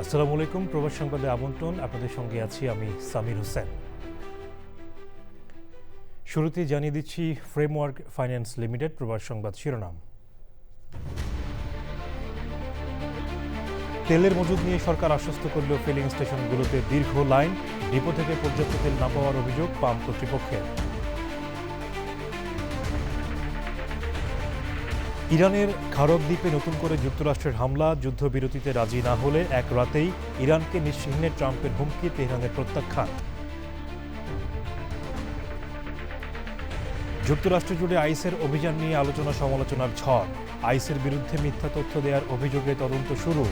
আসসালামু আলাইকুম, প্রবাস সংবাদে আমন্ত্রণ। আপনাদের সঙ্গে আছি আমি সামির হোসেন। শুরুতেই জানিয়ে দিচ্ছি ফ্রেমওয়ার্ক ফাইন্যান্স লিমিটেড প্রবাস সংবাদ শিরোনাম। তেলের মজুদ নিয়ে সরকার আশ্বস্ত করলেও ফিলিং স্টেশনগুলোতে দীর্ঘ লাইন, ডিপো থেকে পর্যাপ্ত তেল না পাওয়ার অভিযোগ পাম্প কর্তৃপক্ষের। ইরানের খারক দ্বীপে নতুন করে যুক্তরাষ্ট্রের হামলা, যুদ্ধবিরতিতে রাজি না হলে এক রাতেই ইরানকে নিশ্চিহ্নে ট্রাম্পের হুমকি, তেহরানের প্রত্যাখ্যান। যুক্তরাষ্ট্র জুড়ে আইসের অভিযান নিয়ে আলোচনা সমালোচনার ঝড়, আইসের বিরুদ্ধে মিথ্যা তথ্য দেওয়ার অভিযোগে তদন্ত শুরু।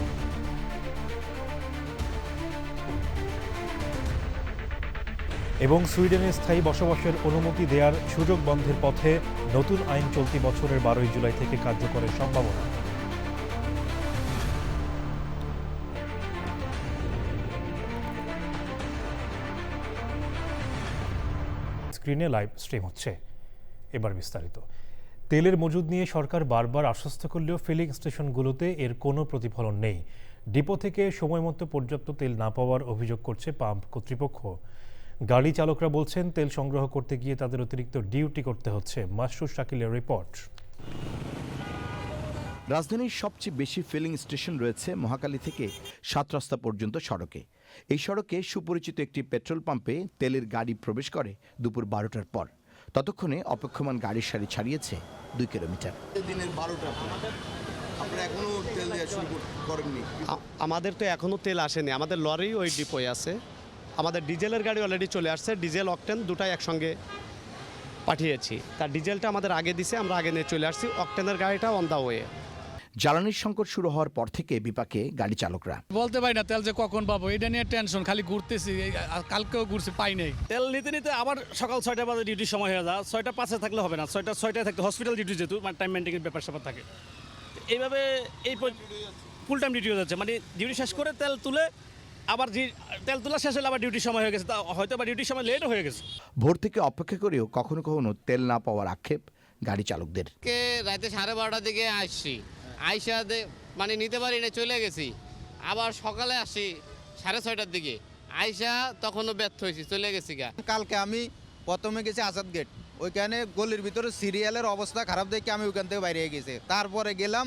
এবং সুইডেনে স্থায়ী বসবাসের অনুমতি দেওয়ার সুযোগ বন্ধের পথে, নতুন আইন চলতি বছরের 12 জুলাই থেকে কার্যকরের সম্ভাবনা। স্ক্রিনে লাইভ স্ট্রিম হচ্ছে। এবার বিস্তারিত। তেলের মজুদ নিয়ে সরকার বারবার আশ্বস্ত করলেও ফিলিং স্টেশনগুলোতে এর কোনো প্রতিফলন নেই। ডিপো থেকে সময়মতো পর্যাপ্ত তেল না পাওয়ার অভিযোগ করছে পাম্প কর্তৃপক্ষ। গাড়ি চালকরা বলছেন, তেল সংগ্রহ করতে গিয়ে তাদের অতিরিক্ত ডিউটি করতে হচ্ছে। মাসরুর শাকিলের রিপোর্ট। রাজধানীর সবচেয়ে বেশি ফিলিং স্টেশন রয়েছে মহাখালী থেকে 7 রাস্তা পর্যন্ত সড়কে। এই সড়কে সুপরিচিত একটি পেট্রোল পাম্পে তেলের গাড়ি প্রবেশ করে দুপুর 12টার পর। ততক্ষণে অপেক্ষমান গাড়ির সারি ছাড়িয়েছে 2 কিলোমিটার। দিনের 12টা আপনারা এখনো তেল দেওয়া শুরু করেননি? আমাদের তো এখনো তেল আসেনি। আমাদের লরি ওই ডিপোয় আছে। আমাদের ডিজেলের গাড়ি অলরেডি চলে আসছে। ডিজেল অকটেন দুটাই একসঙ্গে পাঠিয়েছি। তার ডিজেলটা আমাদের আগে দিছে, আমরা আগে নিয়ে চলে আসছি। অকটেনের গাড়িটা অন দা ওয়ে। জ্বালানির সংকট শুরু হওয়ার পর থেকে বিপাকে গাড়ি চালকরা। বলতে পারি না তেল যে কখন পাবো, এটা নিয়ে টেনশন। খালি ঘুরতেছি, কালকেও ঘুরছি, পাই নাই। তেল নিতে নিতে আবার সকাল 6টা বাজে ডিউটির সময় হয়ে যায়। 6টা 5-এ থাকলে হবে না, 6টায় থাকতে হসপিটাল ডিউটি, যেহেতু মানে টাইম মেনটেনের ব্যাপার স্যাপার থাকে। এইভাবে এই ফুল টাইম ডিউটি হয়ে যাচ্ছে। মানে ডিউটি শেষ করে তেল তুলে আবার তেল তোলা শেষ হলে আবার ডিউটির সময় হয়ে গেছে, তা হয়তো বা ডিউটির সময় লেটও হয়ে গেছে। ভোর থেকে অপেক্ষা করেও কখনো কখনো তেল না পাওয়ার আক্ষেপ গাড়ি চালকদের। রাতে 12:30টার দিকে আসছি, আইসা মানে নিতে পারি না, চলে গেছি। আবার সকালে আসি 6:30টার দিকে, আইসা তখনও ব্যর্থ হয়েছি, চলে গেছি গা। কালকে আমি প্রথমে গেছি আজাদ গেট, ওইখানে গলির ভিতরে সিরিয়ালের অবস্থা খারাপ দেখে আমি ওইখান থেকে বাইরে গেছি। তারপরে গেলাম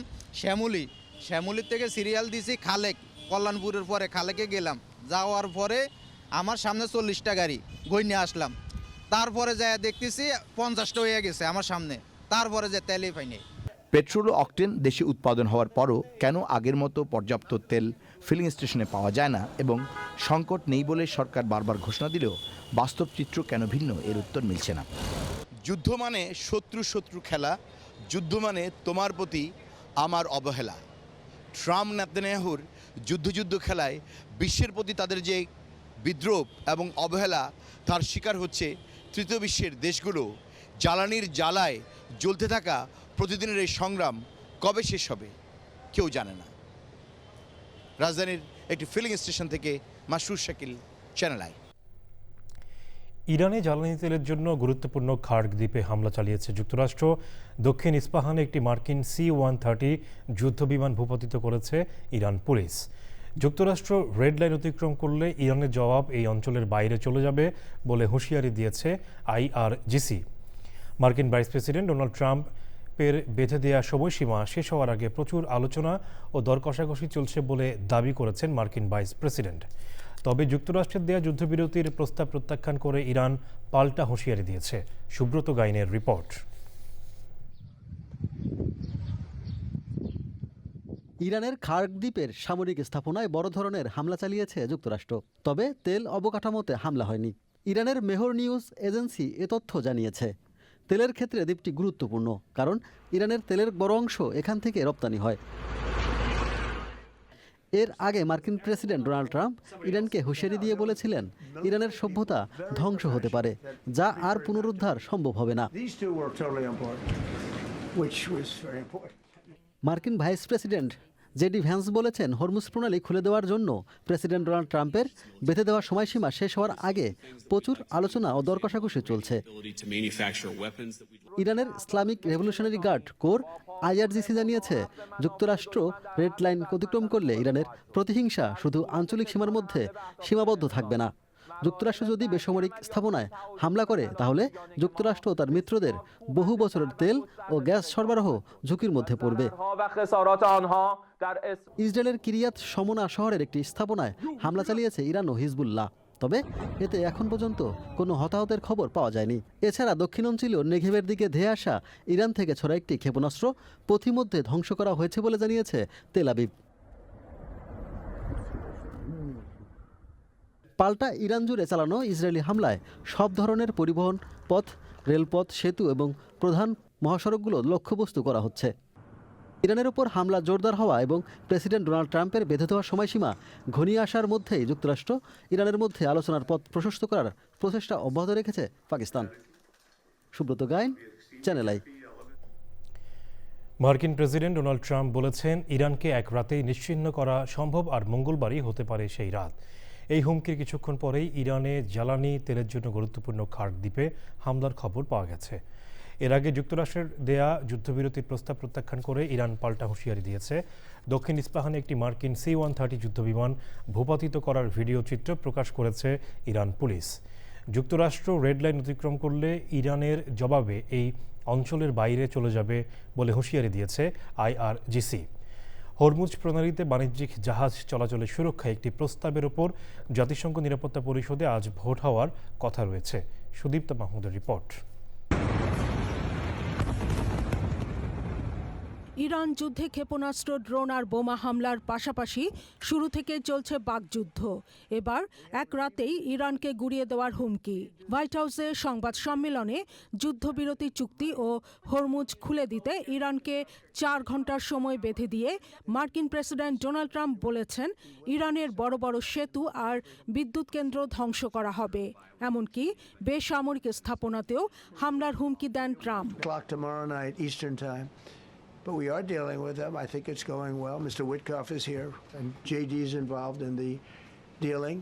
শ্যামলির থেকে সিরিয়াল দিছি খালেক, কল্যাণপুরের পরে খালেকে গেলাম। যাওয়ার পরে আমার সামনে 40টা গাড়ি গইনে আসলাম। তারপরে যায় দেখতেছি 50টা হয়ে গেছে আমার সামনে। তারপরে যে তেলই পাইনি। পেট্রোল ও অকটেন দেশে উৎপাদন হওয়ার পরও কেন আগের মতো পর্যাপ্ত তেল ফিলিং স্টেশনে পাওয়া যায় না, এবং সংকট নেই বলে সরকার বারবার ঘোষণা দিলেও বাস্তব চিত্র কেন ভিন্ন, এর উত্তর মিলছে না। যুদ্ধ মানে শত্রু খেলা, যুদ্ধ মানে তোমার প্রতি আমার অবহেলা। ট্রাম্প নেতানিয়াহুর যুদ্ধ খেলায় বিশ্বের প্রতি তাদের যে বিদ্রোহ এবং অবহেলা, তার শিকার হচ্ছে তৃতীয় বিশ্বের দেশগুলো। জ্বালানির জ্বালায় জ্বলতে থাকা প্রতিদিনের এই সংগ্রাম কবে শেষ হবে কেউ জানে না। রাজধানীর একটি ফিলিং স্টেশন থেকে মাসরুর শাকিল, চ্যানেল আই। ইরানে জ্বালানি তেলের জন্য গুরুত্বপূর্ণ খার্ক দ্বীপে হামলা চালিয়েছে যুক্তরাষ্ট্র। দক্ষিণ ইস্পাহানে একটি মার্কিন C-130 যুদ্ধবিমান ভূপাতিত করেছে ইরান পুলিশ। যুক্তরাষ্ট্র রেড লাইন অতিক্রম করলে ইরানের জবাব এই অঞ্চলের বাইরে চলে যাবে বলে হুঁশিয়ারি দিয়েছে IRGC। মার্কিন ভাইস প্রেসিডেন্ট ডোনাল্ড ট্রাম্পের বেঁধে দেওয়া সময়সীমা শেষ হওয়ার আগে প্রচুর আলোচনা ও দর কষাকষি চলছে বলে দাবি করেছেন মার্কিন ভাইস প্রেসিডেন্ট। তবে যুক্তরাষ্ট্রের দেয়া যুদ্ধবিরতির প্রস্তাব প্রত্যাখ্যান করে ইরান পাল্টা হুঁশিয়ারি দিয়েছে। সুব্রত গাইনের রিপোর্ট। ইরানের খার্ক দ্বীপের সামরিক স্থাপনায় বড় ধরনের হামলা চালিয়েছে যুক্তরাষ্ট্র। তবে তেল অবকাঠামোতে হামলা হয়নি। ইরানের মেহর নিউজ এজেন্সি এ তথ্য জানিয়েছে। তেলের ক্ষেত্রে দ্বীপটি গুরুত্বপূর্ণ, কারণ ইরানের তেলের বড় অংশ এখান থেকে রপ্তানি হয়। এর আগে মার্কিন প্রেসিডেন্ট ডোনাল্ড ট্রাম্প ইরানকে হুঁশিয়ারি দিয়ে বলেছিলেন, ইরানের সভ্যতা ধ্বংস হতে পারে, যা আর পুনরুদ্ধার সম্ভব হবে না। মার্কিন ভাইস প্রেসিডেন্ট জেডি ভ্যান্স বলেছেন, হরমুজ প্রণালী খুলে দেওয়ার জন্য প্রেসিডেন্ট ডোনাল্ড ট্রাম্পের বেঁধে দেওয়া সময়সীমা শেষ হওয়ার আগে প্রচুর আলোচনা ও দর কষাকষি চলছে। ইরানের Islamic revolutionary guard corps IRGC জানিয়েছে, যুক্তরাষ্ট্র রেড লাইন অতিক্রম করলে ইরানের প্রতিহিংসা শুধু আঞ্চলিক সীমার মধ্যে সীমাবদ্ধ থাকবে না। যুক্তরাষ্ট্র যদি বেসামরিক স্থাপনায় হামলা করে, তাহলে যুক্তরাষ্ট্র তার মিত্রদের বহু বছরের তেল ও গ্যাস সরবরাহ ঝুঁকির মধ্যে পড়বে। ইসরায়েলের কিরিয়াত শমোনা শহরের একটি স্থাপনায় হামলা চালিয়েছে ইরান ও হিজবুল্লাহ। তবে এতে এখন পর্যন্ত কোনো হতাহতের খবর পাওয়া যায়নি। এছাড়া দক্ষিণাঞ্চলীয় নেঘেবের দিকে ধেয়ে আসা ইরান থেকে ছোড়া একটি ক্ষেপণাস্ত্র পথিমধ্যে ধ্বংস করা হয়েছে বলে জানিয়েছে তেল আবিব। পাল্টা ইরান জুড়ে চালানো ইসরায়েলি হামলায় সব ধরনের পরিবহন পথ, রেলপথ, সেতু এবং প্রধান মহাসড়কগুলো লক্ষ্যবস্তু করা হচ্ছে। ইরানের ওপর হামলা জোরদার হওয়া এবং প্রেসিডেন্ট ডোনাল্ড ট্রাম্পের বেঁধে দেওয়া সময়সীমা ঘনিয়ে আসার মধ্যেই যুক্তরাষ্ট্র ইরানের মধ্যে আলোচনার পথ প্রশস্ত করার প্রচেষ্টা অব্যাহত রেখেছে পাকিস্তান। Subrata Gayen, channel I. মার্কিন প্রেসিডেন্ট ডোনাল্ড ট্রাম্প বলেছেন, ইরানকে এক রাতেই নিশ্চিহ্ন করা সম্ভব, আর মঙ্গলবারই হতে পারে সেই রাত। এই হুমকির কিছুক্ষণ পরেই ইরানে জ্বালানি তেলের জন্য গুরুত্বপূর্ণ খার্ক দ্বীপে হামলার খবর পাওয়া গেছে। এর আগে যুক্তরাষ্ট্রের দেয়া যুদ্ধবিরতির প্রস্তাব প্রত্যাখ্যান করে ইরান পাল্টা হুঁশিয়ারি দিয়েছে। দক্ষিণ ইস্পাহানে একটি মার্কিন C-130 যুদ্ধবিমান ভূপাতিত করার ভিডিও চিত্র প্রকাশ করেছে ইরান পুলিশ। যুক্তরাষ্ট্র রেড লাইন অতিক্রম করলে ইরানের জবাবে এই অঞ্চলের বাইরে চলে যাবে বলে হুঁশিয়ারি দিয়েছে IRGC। হরমুজ প্রণালীতে বাণিজ্যিক জাহাজ চলাচলের সুরক্ষায় একটি প্রস্তাবের ওপর জাতিসংঘ নিরাপত্তা পরিষদে আজ ভোট হওয়ার কথা রয়েছে। সুদীপ্তা মাহমুদের রিপোর্ট। ইরান যুদ্ধে ক্ষেপণাস্ত্র, ড্রোন আর বোমা হামলার পাশাপাশি শুরু থেকে চলছে বাকযুদ্ধ। এবার এক রাতেই ইরানকে গুঁড়িয়ে দেওয়ার হুমকি। হোয়াইট হাউসে সংবাদ সম্মেলনে যুদ্ধবিরতি চুক্তি ও হরমুজ খুলে দিতে ইরানকে 4 ঘন্টার সময় বেঁধে দিয়ে মার্কিন প্রেসিডেন্ট ডোনাল্ড ট্রাম্প বলেছেন, ইরানের বড় বড় সেতু আর বিদ্যুৎ কেন্দ্র ধ্বংস করা হবে। এমনকি বেসামরিক স্থাপনাতেও হামলার হুমকি দেন Trump. But we are dealing with them. I think it's going well. Mr. Witkoff is here, and JD is involved in the dealing.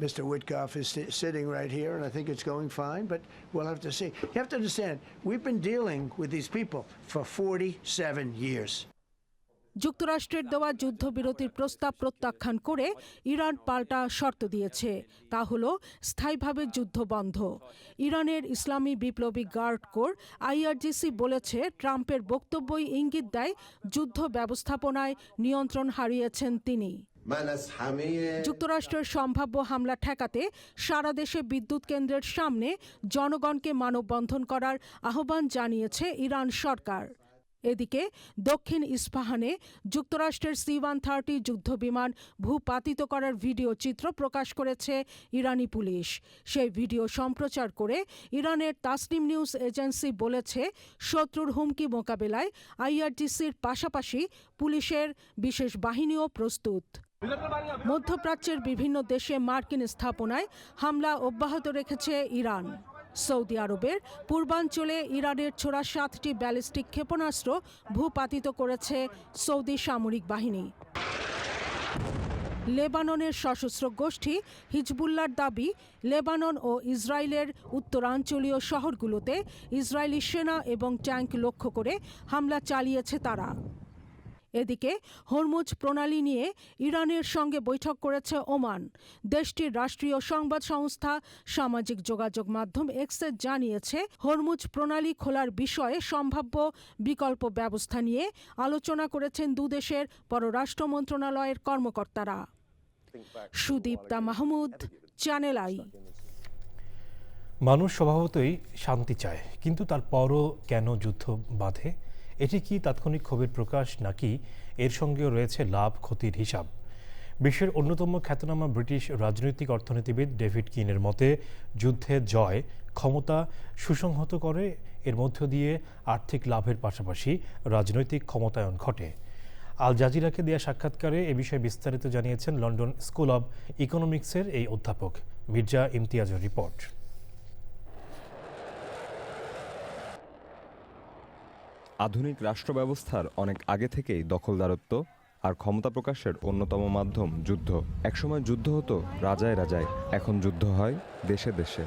Mr. Witkoff is sitting right here, and I think it's going fine, but we'll have to see. You have to understand, we've been dealing with these people for 47 years. যুক্তরাষ্ট্রের দেওয়া যুদ্ধবিরতির প্রস্তাব প্রত্যাখ্যান করে Iran পাল্টা শর্ত দিয়েছে। তা হলো স্থায়ীভাবে যুদ্ধ বন্ধ। ইরানের ইসলামী বিপ্লবী গার্ড কোর IRGC বলেছে, ট্রাম্পের বক্তব্যই ইঙ্গিত দেয় যুদ্ধ ব্যবস্থাপনায় নিয়ন্ত্রণ হারিয়েছেন তিনি। যুক্তরাষ্ট্রের সম্ভাব্য হামলা ঠেকাতে সারা দেশে বিদ্যুৎ কেন্দ্রের সামনে জনগণকে মানববন্ধন করার আহ্বান জানিয়েছে ইরান সরকার। এদিকে দক্ষিণ ইস্পাহানে যুক্তরাষ্ট্রের C-130 যুদ্ধবিমান ভূপাতিত করার ভিডিও চিত্র প্রকাশ করেছে ইরানি পুলিশ। সেই ভিডিও সম্প্রচার করে ইরানের তাসনিম নিউজ এজেন্সি বলেছে, শত্রুর হুমকি মোকাবেলায় IRGCর পাশাপাশি পুলিশের বিশেষ বাহিনীও প্রস্তুত। মধ্যপ্রাচ্যের বিভিন্ন দেশে মার্কিন স্থাপনায় হামলা অব্যাহত রেখেছে ইরান। সৌদি আরবের পূর্বাঞ্চলে ইরানের ছোড়া 7টি ব্যালিস্টিক ক্ষেপণাস্ত্র ভূপাতিত করেছে সৌদি সামরিক বাহিনী। লেবাননের সশস্ত্র গোষ্ঠী হিজবুল্লাহর দাবি, লেবানন ও ইসরায়েলের উত্তরাঞ্চলীয় শহরগুলোতে ইসরায়েলি সেনা এবং ট্যাঙ্ক লক্ষ্য করে হামলা চালিয়েছে তারা। এদিকে হরমুজ প্রণালী নিয়ে ইরানের সঙ্গে বৈঠক করেছে ওমান। দেশটির রাষ্ট্রীয় সংবাদ সংস্থা সামাজিক যোগাযোগ মাধ্যম এক্সে জানিয়েছে, হরমুজ প্রণালী খোলার বিষয়ে সম্ভাব্য বিকল্প ব্যবস্থা নিয়ে আলোচনা করেছেন দুদেশের পররাষ্ট্র মন্ত্রণালয়ের কর্মকর্তারা। Sudipta Mahmud, channel I. মানুষ স্বভাবতই শান্তি চায়, কিন্তু তারপরও কেন যুদ্ধ বাধে? এটি কি তাৎক্ষণিক ক্ষোভের প্রকাশ, নাকি এর সঙ্গেও রয়েছে লাভ ক্ষতির হিসাব? বিশ্বের অন্যতম খ্যাতনামা ব্রিটিশ রাজনৈতিক অর্থনীতিবিদ ডেভিড কিনের মতে, যুদ্ধের জয় ক্ষমতা সুসংহত করে, এর মধ্য দিয়ে আর্থিক লাভের পাশাপাশি রাজনৈতিক ক্ষমতায়ন ঘটে। আল জাজিরাকে দেয়া সাক্ষাৎকারে এ বিষয়ে বিস্তারিত জানিয়েছেন লন্ডন স্কুল অব ইকোনমিক্সের এই অধ্যাপক। মির্জা ইমতিয়াজের রিপোর্ট। আধুনিক রাষ্ট্র ব্যবস্থার অনেক আগে থেকেই দখলদারত্ব আর ক্ষমতা প্রকাশের অন্যতম মাধ্যম যুদ্ধ। একসময় যুদ্ধ হতো রাজায় রাজায়, এখন যুদ্ধ হয় দেশে দেশে।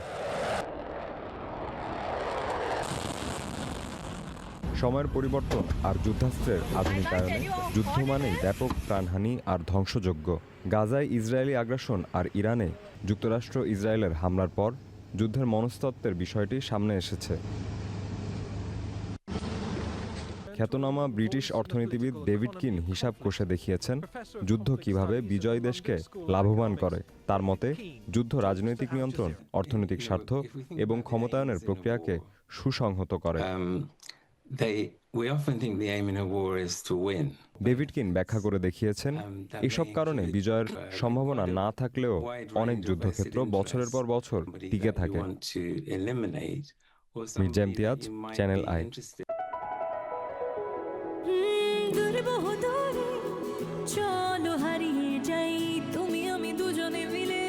সময়ের পরিবর্তন আর যুদ্ধাস্ত্রের আধুনিকায়নে যুদ্ধ মানেই ব্যাপক প্রাণহানি আর ধ্বংসযজ্ঞ। গাজায় ইসরায়েলি আগ্রাসন আর ইরানে যুক্তরাষ্ট্র ইসরায়েলের হামলার পর যুদ্ধের মনস্তত্ত্বের বিষয়টি সামনে এসেছে। খ্যাতনামা ব্রিটিশ অর্থনীতিবিদ ডেভিড কিন হিসাব কষে দেখিয়েছেন যুদ্ধ কিভাবে বিজয়ী দেশকে লাভবান করে। তার মতে যুদ্ধ রাজনৈতিক নিয়ন্ত্রণ, অর্থনৈতিক স্বার্থ এবং ক্ষমতায়নের প্রক্রিয়াকে সুসংহত করে। ডেভিড কিন ব্যাখ্যা করে দেখিয়েছেন এসব কারণে বিজয়ের সম্ভাবনা না থাকলেও অনেক যুদ্ধক্ষেত্র বছরের পর বছর টিকে থাকে। Mirza Imtiaz, channel I. চলো হারিয়ে যাই তুমি আমি দুজনে মিলে,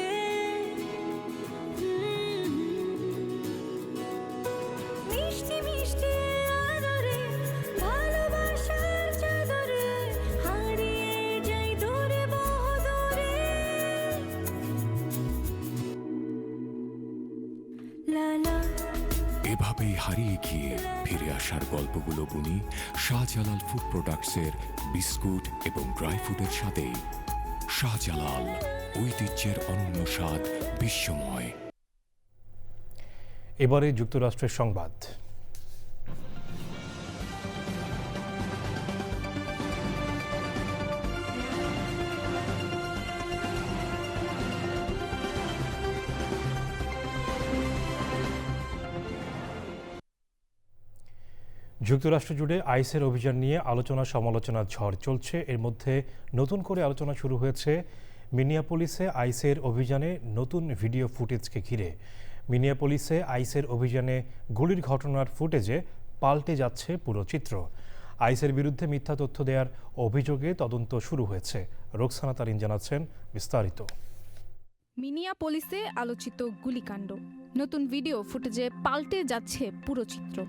মিষ্টি মিষ্টি আদরে ভালোবাসার চাদরে হারিয়ে যাই দূরে বহুদূরে। লালা এভাবেই হারিয়ে গিয়ে ফিরে আসার গল্পগুলো বুনি শাহজালাল ফুড প্রোডাক্টসের বিস্কুট এবং ড্রাই ফ্রুটের সাথে। শাহজালাল, ঐতিহ্যের অনন্য স্বাদ, বিশ্বময়। এবারে যুক্তরাষ্ট্রের সংবাদ। যুক্তরাষ্ট্র জুড়ে আইসের অভিযান নিয়ে আলোচনা সমালোচনার ঝড় চলছে। এর মধ্যে নতুন করে আলোচনা শুরু হয়েছে মিনিয়াপোলিসে আইসের অভিযানে নতুন ভিডিও ফুটেজকে ঘিরে। মিনিয়াপোলিসে আইসের অভিযানে গুলির ঘটনার ফুটেজে পাল্টে যাচ্ছে পুরো চিত্র। আইসের বিরুদ্ধে মিথ্যা তথ্য দেওয়ার অভিযোগে তদন্ত শুরু হয়েছে। রোকসানা তারিন জানাচ্ছেন বিস্তারিত। মিনিয়াপোলিসে আলোচিত গুলিকাণ্ড, নতুন ভিডিও ফুটেজে পাল্টে যাচ্ছে পুরো চিত্র।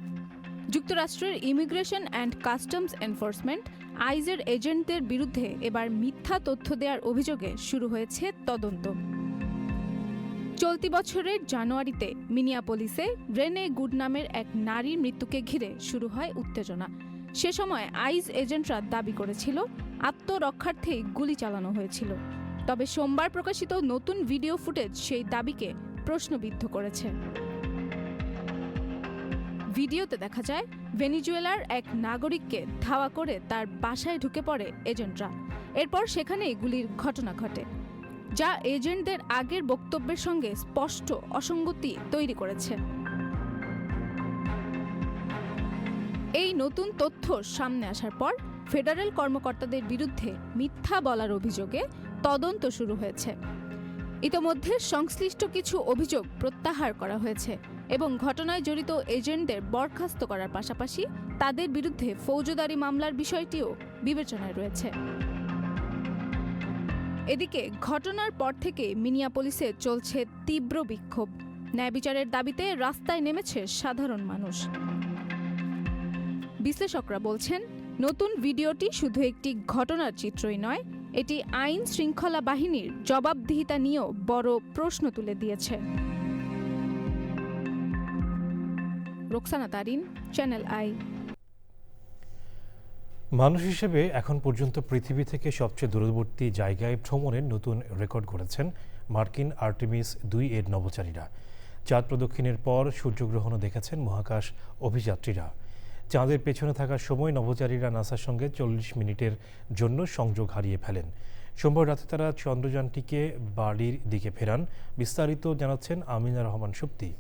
যুক্তরাষ্ট্রের ইমিগ্রেশন অ্যান্ড কাস্টমস এনফোর্সমেন্ট আইসের এজেন্টদের বিরুদ্ধে এবার মিথ্যা তথ্য দেওয়ার অভিযোগে শুরু হয়েছে তদন্ত। চলতি বছরের জানুয়ারিতে মিনিয়াপোলিসে রেনে গুড নামের এক নারীর মৃত্যুকে ঘিরে শুরু হয় উত্তেজনা। সে সময় আইস এজেন্টরা দাবি করেছিল আত্মরক্ষার্থেই গুলি চালানো হয়েছিল। তবে সোমবার প্রকাশিত নতুন ভিডিও ফুটেজ সেই দাবিকে প্রশ্নবিদ্ধ করেছে। ভিডিওতে দেখা যায় ভেনিজুয়েলার এক নাগরিককে ধাওয়া করে তার বাসায় ঢুকে পড়ে এজেন্টরা। এরপর সেখানেই গুলির ঘটনা ঘটে, যা এজেন্টদের আগের বক্তব্যের সঙ্গে স্পষ্ট অসঙ্গতি তৈরি করেছে। এই নতুন তথ্য সামনে আসার পর ফেডারেল কর্মকর্তাদের বিরুদ্ধে মিথ্যা বলার অভিযোগে তদন্ত শুরু হয়েছে। ইতোমধ্যে সংশ্লিষ্ট কিছু অভিযোগ প্রত্যাহার করা হয়েছে এবং ঘটনায় জড়িত এজেন্টদের বরখাস্ত করার পাশাপাশি তাদের বিরুদ্ধে ফৌজদারি মামলার বিষয়টিও বিবেচনায় রয়েছে। এদিকে ঘটনার পর থেকে মিনিয়াপোলিসে চলছে তীব্র বিক্ষোভ। ন্যায় বিচারের দাবিতে রাস্তায় নেমেছে সাধারণ মানুষ। বিশ্লেষকরা বলছেন, নতুন ভিডিওটি শুধু একটি ঘটনার চিত্রই নয়, এটি আইন শৃঙ্খলা বাহিনীর জবাবদিহিতা নিয়েও বড় প্রশ্ন তুলে দিয়েছে। Roksana Tarin, channel I. মানুষ হিসেবে এখন পর্যন্ত পৃথিবী থেকে সবচেয়ে দূরবর্তী জায়গায় ভ্রমণের নতুন রেকর্ড গড়েছেন মার্কিন আর্টেমিস 2 এর নভোচারীরা। চাঁদ প্রদক্ষিণের পর সূর্যগ্রহণও দেখেছেন মহাকাশ অভিযাত্রীরা। চাঁদের পেছনে থাকার সময় নভোচারীরা নাসার সঙ্গে 40 মিনিটের জন্য সংযোগ হারিয়ে ফেলেন। সোমবার রাতে তারা চন্দ্রযানটিকে বাড়ির দিকে ফেরান। বিস্তারিত জানাচ্ছেন আমিনা রহমান সুপ্তি।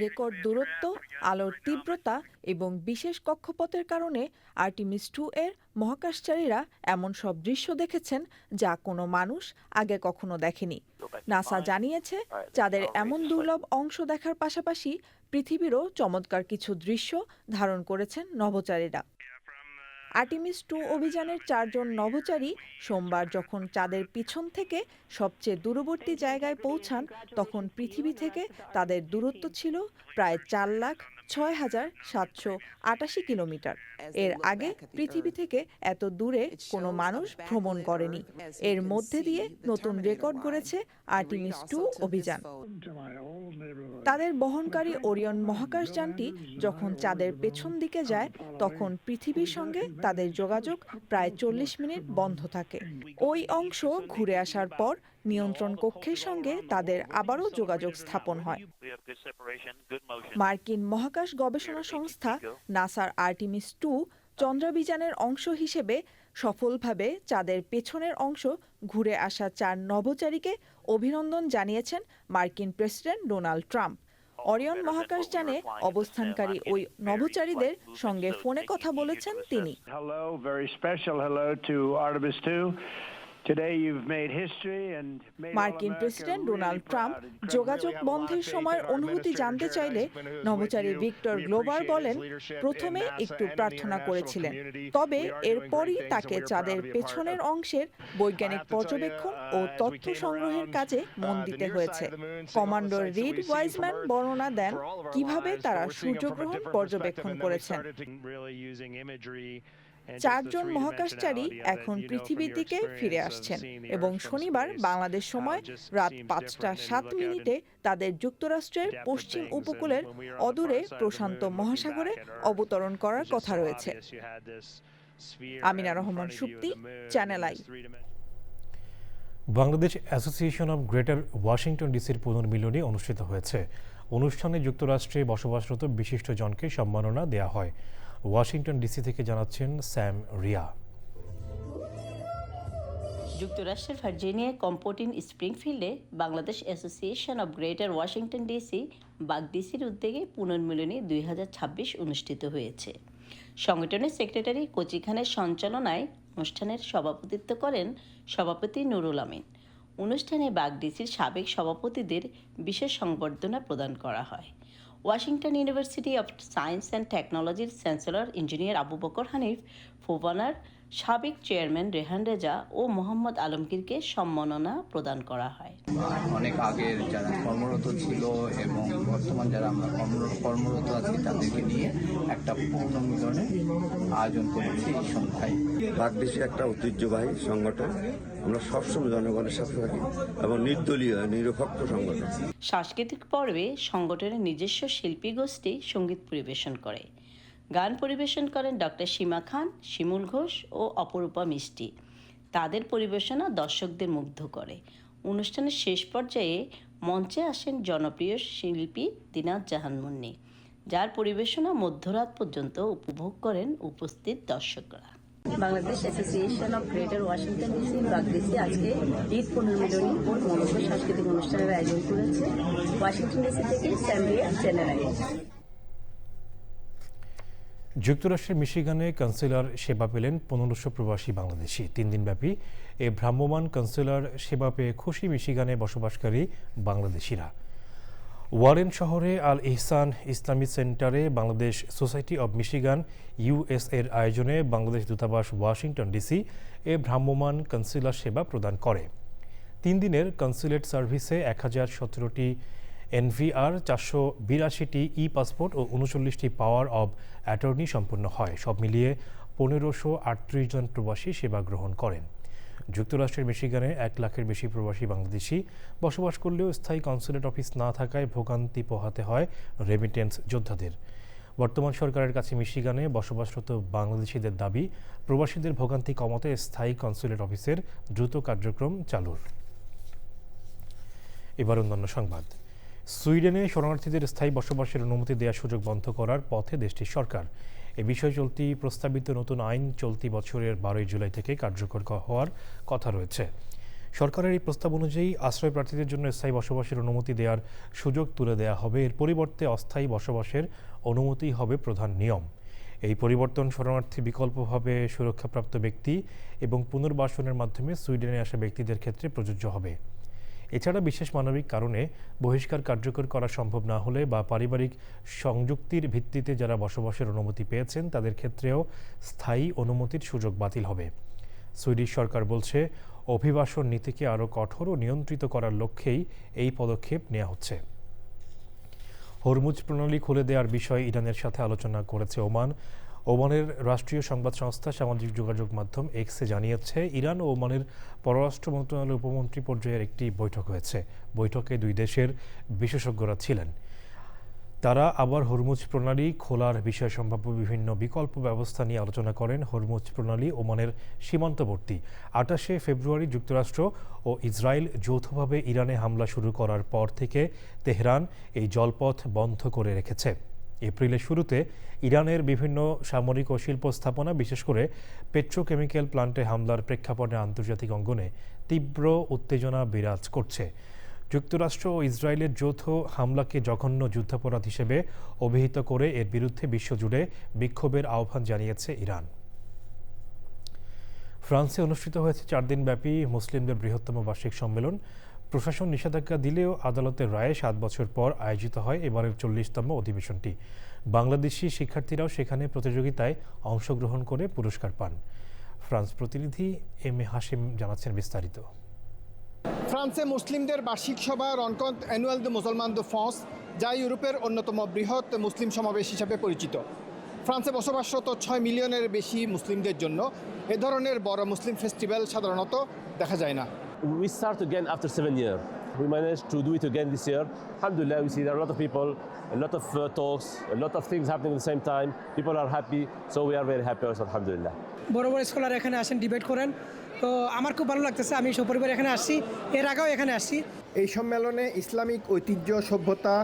রেকর্ড দূরত্ব, আলোর তীব্রতা এবং বিশেষ কক্ষপথের কারণে আর্টেমিস 2 এর মহাকাশচারীরা এমন সব দৃশ্য দেখেছেন যা কোনো মানুষ আগে কখনো দেখেনি। নাসা জানিয়েছে, চাঁদের এমন দুর্লভ অংশ দেখার পাশাপাশি পৃথিবীরও চমৎকার কিছু দৃশ্য ধারণ করেছেন নভোচারীরা। আর্টেমিস 2 অভিযানের 4 জন নভোচারী সোমবার যখন চাঁদের পিছন থেকে সবচেয়ে দূরবর্তী জায়গায় পৌঁছান, তখন পৃথিবী থেকে তাদের দূরত্ব ছিল প্রায় 4,06,788 কিলোমিটার। এর আগে পৃথিবী থেকে এত দূরে কোনো মানুষ ভ্রমণ করেনি। এর মধ্যে দিয়ে নতুন রেকর্ড গড়েছে আর্টেমিস 2 অভিযান। তাদের বহনকারী ওরিয়ন মহাকাশযানটি যখন চাঁদের পেছন দিকে যায় তখন পৃথিবীর সঙ্গে তাদের যোগাযোগ প্রায় 40 মিনিট বন্ধ থাকে। ওই অংশ ঘুরে আসার পর নিয়ন্ত্রণ কক্ষের সঙ্গে তাদের আবারও যোগাযোগ স্থাপন হয়। মার্কিন মহাকাশ গবেষণা সংস্থা নাসার আর্টিমিস 2 চন্দ্রাভিযানের অংশ হিসেবে সফলভাবে চাঁদের পেছনের অংশ ঘুরে আসা 4 নভোচারীকে অভিনন্দন জানিয়েছেন মার্কিন প্রেসিডেন্ট ডোনাল্ড ট্রাম্প। অরিয়ন মহাকাশযানে অবস্থানকারী ওই নভোচারীদের সঙ্গে ফোনে কথা বলেছেন তিনি। মার্কিন প্রেসিডেন্ট ডোনাল্ড ট্রাম্প যোগাযোগ বন্ধের সময়ের অনুভূতি জানতে চাইলে নভোচারী ভিক্টর গ্লোবার বলেন, প্রথমে একটু প্রার্থনা করেছিলেন, তবে এরপরই তাকে চাঁদের পেছনের অংশের বৈজ্ঞানিক পর্যবেক্ষণ ও তথ্য সংগ্রহের কাজে মন দিতে হয়েছে। কমান্ডার রিড ওয়াইজম্যান বর্ণনা দেন কিভাবে তারা সূর্যগ্রহণ পর্যবেক্ষণ করেছেন। 4 জন মহাকাশচারী এখন পৃথিবীর দিকে ফিরে আসছেন এবং শনিবার বাংলাদেশ সময় রাত 5টা 7 মিনিটে তাদের যুক্তরাষ্ট্রের পশ্চিম উপকূলের অদূরে প্রশান্ত মহাসাগরে অবতরণ করার কথা রয়েছে। Amina Rahman Supti, channel I. Bangladesh association of greater Washington ডিসির পুনর্মিলনী অনুষ্ঠিত হয়েছে। অনুষ্ঠানে যুক্তরাষ্ট্রে বসবাসরত বিশিষ্টজনকে সম্মাননা দেয়া হয়। ওয়াশিংটন ডিসি থেকে জানাচ্ছেন স্যাম রিয়া। যুক্তরাষ্ট্রের ভার্জিনিয়ার কম্পোর্টিন স্প্রিংফিল্ডে Bangladesh association of greater Washington DC বাগডিসির উদ্যোগে পুনর্মিলনী 2026 অনুষ্ঠিত হয়েছে। সংগঠনের সেক্রেটারি কচি খানের সঞ্চালনায় অনুষ্ঠানের সভাপতিত্ব করেন সভাপতি নুরুল আমিন। অনুষ্ঠানে বাগডিসির সাবেক সভাপতিদের বিশেষ সংবর্ধনা প্রদান করা হয়। Washington university of science and টেকনোলজির চ্যান্সেলর ইঞ্জিনিয়ার আবু বকর হানিফ, ফোভানার সাবেক চেয়ারম্যান রেহান রেজা ও মোহাম্মদ আলমগীরকে সম্মাননা প্রদান করা হয়। অনেক আগের যারা কর্মরত ছিল এবং বর্তমান যারা আমরা কর্মরত আছি তাদেরকে নিয়ে একটা পুনর্মিলনের আয়োজন করেছি এই সন্ধ্যায়। বাগডিসি একটা ঐতিহ্যবাহী সংগঠন, আমরা সবসময় জনগণের সাথে থাকি এবং নির্দলীয় নিরপেক্ষ সংগঠন। সাংস্কৃতিক পর্বে সংগঠনের নিজস্ব শিল্পী গোষ্ঠী সঙ্গীত পরিবেশন করে। গান পরিবেশন করেন ডক্টর সীমা খান, শিমুল ঘোষ ও অপরূপা মিষ্টি। তাদের পরিবেশনা দর্শকদের মুগ্ধ করে। অনুষ্ঠানের শেষ পর্যায়ে মঞ্চে আসেন জনপ্রিয় শিল্পী দিনাত জাহান মুন্নি, যার পরিবেশনা মধ্যরাত পর্যন্ত উপভোগ করেন উপস্থিত দর্শকরা। Bangladesh association of greater Washington DC BAGDC আজকে ঈদ পুনর্মিলনী ও মনোজ্ঞ সাংস্কৃতিক অনুষ্ঠানের আয়োজন করেছে। ওয়াশিংটন ডিসি থেকে স্যামরিয়া, চ্যানেল আই। যুক্তরাষ্ট্রের মিশিগানে কনসুলার সেবা পেলেন 1500 প্রবাসী বাংলাদেশি। 3 দিনব্যাপী এ ভ্রাম্যমাণ কনসুলার সেবা পেয়ে খুশি মিশিগানে বসবাসকারী বাংলাদেশিরা। ওয়ারেন শহরে আল ইহসান ইসলামী সেন্টারে বাংলাদেশ সোসাইটি অব মিশিগান ইউএসএর আয়োজনে বাংলাদেশ দূতাবাস ওয়াশিংটন ডিসি এ ভ্রাম্যমাণ কনসুলার সেবা প্রদান করে। 3 দিনের কনসুলেট সার্ভিসে 1017টি এনভিআর, 482টি ই পাসপোর্ট ও 39টি পাওয়ার অব অ্যাটর্নি সম্পন্ন হয়। সব মিলিয়ে 1538 জন প্রবাসী সেবা গ্রহণ করেন। যুক্তরাষ্ট্রের মিশিগানে 1 লাখের বেশি প্রবাসী বাংলাদেশি বসবাস করলেও স্থায়ী কনসুলেট অফিস না থাকায় ভোগান্তি পোহাতে হয় রেমিটেন্স যোদ্ধাদের। বর্তমান সরকারের কাছে মিশিগানে বসবাসরত বাংলাদেশিদের দাবি, প্রবাসীদের ভোগান্তি কমাতে স্থায়ী কনসুলেট অফিসের দ্রুত কার্যক্রম চালুর। এবার অন্যান্য সংবাদ। সুইডেনে শরণার্থীদের স্থায়ী বসবাসের অনুমতি দেওয়ার সুযোগ বন্ধ করার পথে দেশটির সরকার। এ বিষয়ে চলতি প্রস্তাবিত নতুন আইন চলতি বছরের 12 জুলাই থেকে কার্যকর হওয়ার কথা রয়েছে। সরকারের এই প্রস্তাব অনুযায়ী আশ্রয় প্রার্থীদের জন্য স্থায়ী বসবাসের অনুমতি দেওয়ার সুযোগ তুলে দেওয়া হবে। এর পরিবর্তে অস্থায়ী বসবাসের অনুমতি হবে প্রধান নিয়ম। এই পরিবর্তন শরণার্থী বিকল্পভাবে সুরক্ষাপ্রাপ্ত ব্যক্তি এবং পুনর্বাসনের মাধ্যমে সুইডেনে আসা ব্যক্তিদের ক্ষেত্রে প্রযোজ্য হবে। এছাড়া বিশেষ মানবিক কারণে বহিষ্কার কার্যকর করা সম্ভব না হলে বা পারিবারিক সংযুক্তির ভিত্তিতে যারা বসবাসের অনুমতি পেয়েছেন তাদের ক্ষেত্রেও স্থায়ী অনুমতির সুযোগ বাতিল হবে। সুইডিশ সরকার বলছে, অভিবাসন নীতিকে আরও কঠোর ও নিয়ন্ত্রিত করার লক্ষ্যেই এই পদক্ষেপ নেওয়া হচ্ছে। হরমুজ প্রণালী খুলে দেওয়ার বিষয়ে ইরানের সাথে আলোচনা করেছে ওমান। ওমানের রাষ্ট্রীয় সংবাদ সংস্থা সামাজিক যোগাযোগ মাধ্যম এক্সে জানিয়েছে, ইরান ও ওমানের পররাষ্ট্র মন্ত্রণালয়ের উপমন্ত্রী পর্যায়ের একটি বৈঠক হয়েছে। বৈঠকে দুই দেশের বিশেষজ্ঞরা ছিলেন। তারা আবার হরমুজ প্রণালী খোলার বিষয়ে সম্ভাব্য বিভিন্ন বিকল্প ব্যবস্থা নিয়ে আলোচনা করেন। হরমুজ প্রণালী ওমানের সীমান্তবর্তী। 28শে ফেব্রুয়ারি যুক্তরাষ্ট্র ও ইসরায়েল যৌথভাবে ইরানে হামলা শুরু করার পর থেকে তেহরান এই জলপথ বন্ধ করে রেখেছে। এপ্রিলের শুরুতে ইরানের বিভিন্ন সামরিক ও শিল্প স্থাপনা, বিশেষ করে পেট্রোকেমিক্যাল প্লান্টে হামলার প্রেক্ষাপটে আন্তর্জাতিক অঙ্গনে তীব্র উত্তেজনা বিরাজ করছে। যুক্তরাষ্ট্র ও ইসরায়েলের যৌথ হামলাকে জঘন্য যুদ্ধাপরাধ হিসেবে অভিহিত করে এর বিরুদ্ধে বিশ্বজুড়ে বিক্ষোভের আহ্বান জানিয়েছে ইরান। ফ্রান্সে অনুষ্ঠিত হয়েছে 4 দিনব্যাপী মুসলিমদের বৃহত্তম বার্ষিক সম্মেলন। প্রশাসন নিষেধাজ্ঞা দিলেও আদালতের রায়ে 7 বছর পর আয়োজিত হয় এবারের 40তম অধিবেশনটি। বাংলাদেশি শিক্ষার্থীরাও সেখানে প্রতিযোগিতায় অংশগ্রহণ করে পুরস্কার পান। ফ্রান্স প্রতিনিধি এম এ হাশিম জানাচ্ছেন বিস্তারিত। ফ্রান্সে মুসলিমদের বার্ষিক সভা রনকন্ট অ্যানুয়াল দে মুসলমান দে ফ্রান্স, যা ইউরোপের অন্যতম বৃহৎ মুসলিম সমাবেশ হিসেবে পরিচিত। ফ্রান্সে বসবাসরত 6 মিলিয়নের বেশি মুসলিমদের জন্য এ ধরনের বড় মুসলিম ফেস্টিভ্যাল সাধারণত দেখা যায় না। We start again after 7 years. We managed to do it again this year. Alhamdulillah, we see there are a lot of people, a lot of talks, a lot of things happening at the same time. People are happy, so we are very happy also, alhamdulillah. বড় বড় scholar এখানে আসেন, debate করেন, তো আমার খুব ভালো লাগতেছে। আমি সপরিবার এখানে আসছি, এর আগেও এখানে আসছি। এই সম্মেলনে ইসলামিক ঐতিহ্য, সভ্যতা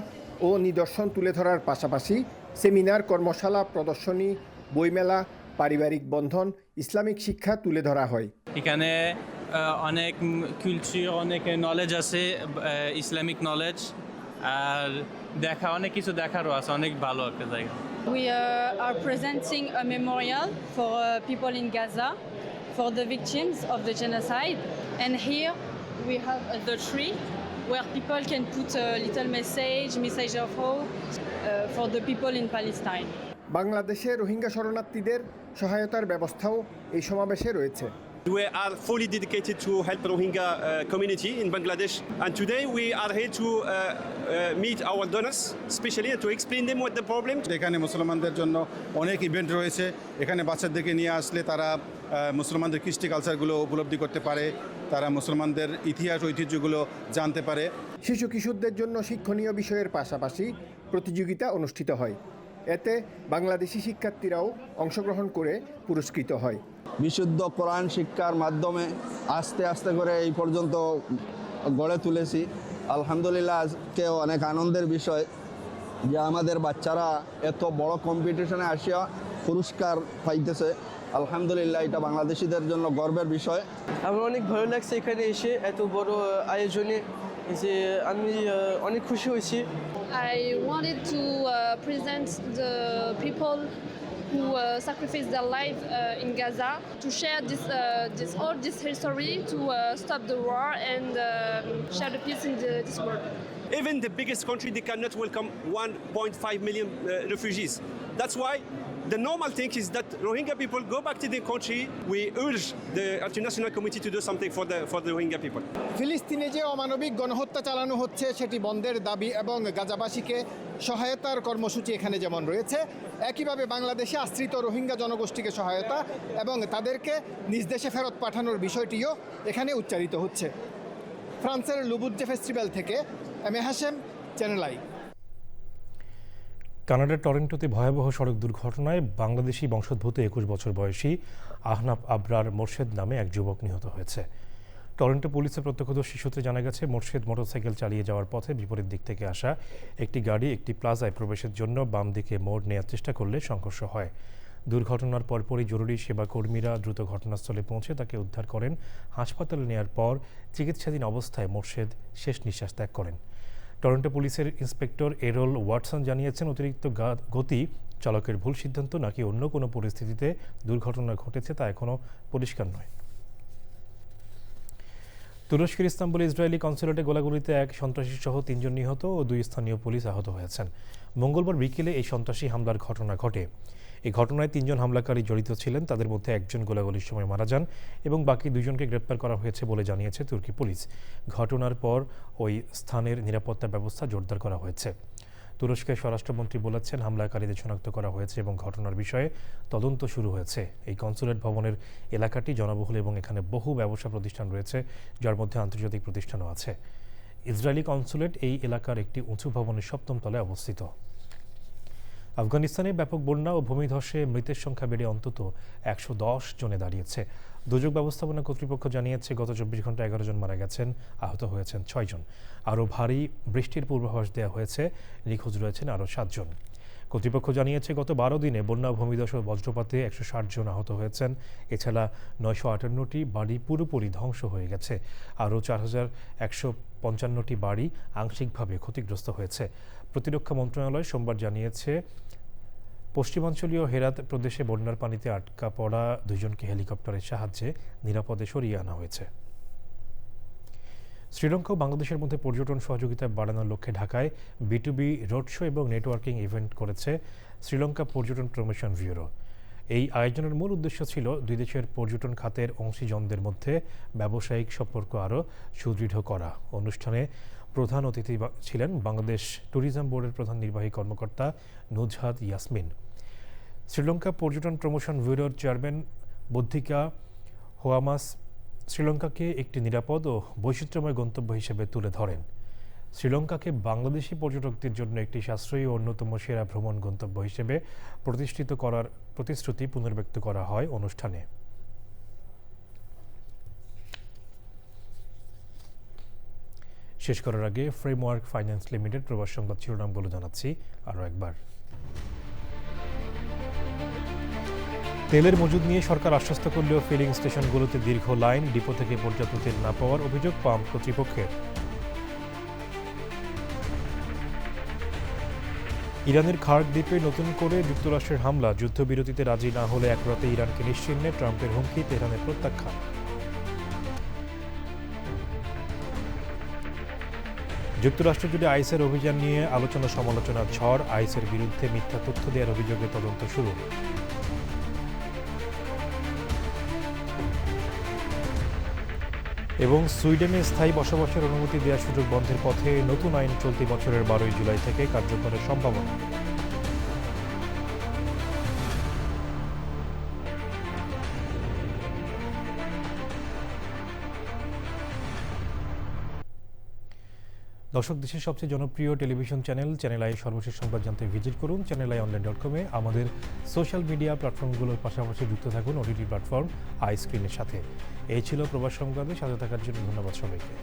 ও নিদর্শন তুলে ধরার পাশাপাশি সেমিনার, কর্মশালা, প্রদর্শনী, বইমেলা, পারিবারিক বন্ধন, ইসলামিক শিক্ষা তুলে ধরা হয়। এখানে অনেক কালচার, অনেক নলেজ আছে, ইসলামিক নলেজ, আর অনেক কিছু দেখারও আছে, অনেক ভালো একটা জায়গা। We are presenting a memorial for people in Gaza, for the victims of the genocide. And here we have the tree where people can put a little message of hope for the people in Palestine. বাংলাদেশে রোহিঙ্গা শরণার্থীদের সহায়তার ব্যবস্থাও এই সমাবেশে রয়েছে। We are fully dedicated to help Rohingya community in Bangladesh, and today we are here to meet our donors, especially to explain them what the problem. এখানে মুসলমানদের জন্য অনেক ইভেন্ট রয়েছে। এখানে বাচ্চাদেরকে নিয়ে আসলে তারা মুসলমানদের কৃষ্টি কালচারগুলো উপলব্ধি করতে পারে, তারা মুসলমানদের ইতিহাস ঐতিহ্যগুলো জানতে পারে। শিশু কিশোরদের জন্য শিক্ষণীয় বিষয়ের পাশাপাশি প্রতিযোগিতা অনুষ্ঠিত হয়। এতে বাংলাদেশি শিক্ষার্থীরাও অংশগ্রহণ করে পুরস্কৃত হয়। বিশুদ্ধ কোরআন শিক্ষার মাধ্যমে আস্তে আস্তে করে এই পর্যন্ত গড়ে তুলেছি। আলহামদুলিল্লাহ, আজকে অনেক আনন্দের বিষয় যে আমাদের বাচ্চারা এত বড় কম্পিটিশনে আসিয়া পুরস্কার পাইতেছে। আলহামদুলিল্লাহ, এটা বাংলাদেশিদের জন্য গর্বের বিষয়। আমার অনেক ভালো লাগছে এখানে এসে, এত বড় আয়োজনে যে আমি অনেক খুশি হয়েছি। I wanted to present the people who sacrificed their life in Gaza, to share this history, to stop the war and share the peace in this world. Even the biggest country, they cannot welcome 1.5 million refugees. That's why the normal thing is that Rohingya people go back to their country. We urge the international community to do something for the Rohingya people. ফিলিস্তিনে যে অমানবিক গণহত্যা চালানো হচ্ছে সেটি বন্ধের দাবি এবং গাজাবাসীকে সহায়তার কর্মসূচি এখানে যেমন রয়েছে, একইভাবে বাংলাদেশে আশ্রিত রোহিঙ্গা জনগোষ্ঠীকে সহায়তা এবং তাদেরকে নিজ দেশে ফেরত পাঠানোর বিষয়টিও এখানে উচ্চারিত হচ্ছে। ফ্রান্সের লুবুজ্জে ফেস্টিভ্যাল থেকে M A Hashem, channel I. কানাডার টরন্টোতে ভয়াবহ সড়ক দুর্ঘটনায় বাংলাদেশি বংশোদ্ভূত 21 বছর বয়সী আহনাফ আবরার মোর্শেদ নামে এক যুবক নিহত হয়েছে। টরন্টো পুলিশের প্রত্যক্ষদর্শী সূত্রে জানা গেছে, মোর্শেদ মোটরসাইকেল চালিয়ে যাওয়ার পথে বিপরীত দিক থেকে আসা একটি গাড়ি একটি প্লাজায় প্রবেশের জন্য বাম দিকে মোড় নেওয়ার চেষ্টা করলে সংঘর্ষ হয়। দুর্ঘটনার পরপরই জরুরি সেবা কর্মীরা দ্রুত ঘটনাস্থলে পৌঁছে তাকে উদ্ধার করেন। হাসপাতালে নেওয়ার পর চিকিৎসাধীন অবস্থায় মোর্শেদ শেষ নিঃশ্বাস ত্যাগ করেন। টরন্টো পুলিশের ইন্সপেক্টর এরল ওয়াটসন জানিয়েছেন, অতিরিক্ত গতি, চালকের ভুল সিদ্ধান্ত নাকি অন্য কোনো পরিস্থিতিতে দুর্ঘটনা ঘটেছে তা এখনও পরিষ্কার নয়। তুরস্কের ইস্তাম্বুলে ইসরায়েলি কনসুলেটে গোলাগুলিতে এক সন্ত্রাসী সহ 3 জন নিহত ও 2 স্থানীয় পুলিশ আহত হয়েছেন। মঙ্গলবার বিকেলে এই সন্ত্রাসী হামলার ঘটনা ঘটে। এই ঘটনায় 3 জন হামলাকারী জড়িত ছিলেন, তাদের মধ্যে একজন গোলাগুলির সময় মারা যান এবং বাকি 2 জনকে গ্রেপ্তার করা হয়েছে বলে জানিয়েছে তুর্কি পুলিশ। ঘটনার পর ওই স্থানের নিরাপত্তা ব্যবস্থা জোরদার করা হয়েছে। তুরস্কের স্বরাষ্ট্রমন্ত্রী বলেছেন, হামলাকারীদের শনাক্ত করা হয়েছে এবং ঘটনার বিষয়ে তদন্ত শুরু হয়েছে। এই কনসুলেট ভবনের এলাকাটি জনবহুল এবং এখানে বহু ব্যবসা প্রতিষ্ঠান রয়েছে, যার মধ্যে আন্তর্জাতিক প্রতিষ্ঠানও আছে। ইসরায়েলি কনসুলেট এই এলাকার একটি উঁচু ভবনের 7ম তলায় অবস্থিত। আফগানিস্তানে ব্যাপক বন্যা ও ভূমিধসে মৃতের সংখ্যা বেড়ে অন্তত 110 জনে দাঁড়িয়েছে। দুর্যোগ ব্যবস্থাপনা কর্তৃপক্ষ জানিয়েছে, গত 24 ঘন্টায় 11 জন মারা গেছেন, আহত হয়েছেন 6 জন। আরও ভারী বৃষ্টির পূর্বাভাস দেওয়া হয়েছে, নিখোঁজ রয়েছেন আরও 7 জন। কর্তৃপক্ষ জানিয়েছে, গত 12 দিনে বন্যা, ভূমিধস ও বজ্রপাতে 160 জন আহত হয়েছেন। এছাড়া 958টি বাড়ি পুরোপুরি ধ্বংস হয়ে গেছে। আরও 4155টি বাড়ি আংশিকভাবে ক্ষতিগ্রস্ত হয়েছে। প্রতিরক্ষা মন্ত্রণালয় সোমবার জানিয়েছে, পশ্চিমাঞ্চলীয় হেরাত প্রদেশে বন্যার পানিতে আটকা পড়া 2 জনকে হেলিকপ্টারের সাহায্যে নিরাপদে সরিয়ে আনা হয়েছে। শ্রীলঙ্কা ও বাংলাদেশের মধ্যে পর্যটন সহযোগিতা বাড়ানোর লক্ষ্যে ঢাকায় B2B রোড শো এবং নেটওয়ার্কিং ইভেন্ট করেছে শ্রীলঙ্কা পর্যটন প্রমোশন ব্যুরো। এই আয়োজনের মূল উদ্দেশ্য ছিল দুই দেশের পর্যটন খাতের অংশীজনদের মধ্যে ব্যবসায়িক সম্পর্ক আরও সুদৃঢ় করা। অনুষ্ঠানে প্রধান অতিথি ছিলেন বাংলাদেশ ট্যুরিজম বোর্ডের প্রধান নির্বাহী কর্মকর্তা নুজহাত ইয়াসমিন। শ্রীলঙ্কা পর্যটন প্রমোশন ব্যুরোর চেয়ারম্যান বুদ্ধিকা হোয়ামাস শ্রীলঙ্কাকে একটি নিরাপদ ও বৈচিত্র্যময় গন্তব্য হিসেবে তুলে ধরেন। শ্রীলঙ্কাকে বাংলাদেশি পর্যটকদের জন্য একটি সাশ্রয়ী ও অন্যতম সেরা ভ্রমণ গন্তব্য হিসেবে প্রতিষ্ঠিত করার প্রতিশ্রুতি পুনর্ব্যক্ত করা হয় অনুষ্ঠানে। শেষ করার আগে ফ্রেমওয়ার্ক ফাইন্যান্স লিমিটেড প্রবাস সংবাদ শিরোনামগুলো জানাচ্ছি আরও একবার। তেলের মজুদ নিয়ে সরকার আশ্বস্ত করলেও ফিলিং স্টেশনগুলোতে দীর্ঘ লাইন, ডিপো থেকে পর্যাপ্ত তেল না পাওয়ার অভিযোগ পাম্প কর্তৃপক্ষের। ইরানের খার্ক দ্বীপে নতুন করে যুক্তরাষ্ট্রের হামলা, যুদ্ধবিরতিতে রাজি না হলে এক রাতে ইরানকে নিশ্চিহ্নে, ট্রাম্পের হুমকি, তেহরানের প্রত্যাখ্যান। যুক্তরাষ্ট্র জুড়ে আইএসের অভিযান নিয়ে আলোচনা সমালোচনার ঝড়, আইএসের বিরুদ্ধে মিথ্যা তথ্য দেওয়ার অভিযোগে তদন্ত শুরু। এবং সুইডেনে স্থায়ী বসবাসের অনুমতি দেওয়ার সুযোগ বন্ধের পথে, নতুন আইন চলতি বছরের 12 জুলাই থেকে কার্যকরের সম্ভাবনা। দর্শক, দেশের সবচেয়ে জনপ্রিয় টেলিভিশন চ্যানেল আই সর্বশেষ সংবাদ জানতে ভিজিট করুন channelionline.com-এ। আমাদের সোশ্যাল মিডিয়া প্ল্যাটফর্মগুলোর পাশাপাশি যুক্ত থাকুন ওটিটি প্ল্যাটফর্ম আই স্ক্রিনের সাথে। এই ছিল প্রবাস সংবাদে সাথে থাকার জন্য ধন্যবাদ সবাইকে।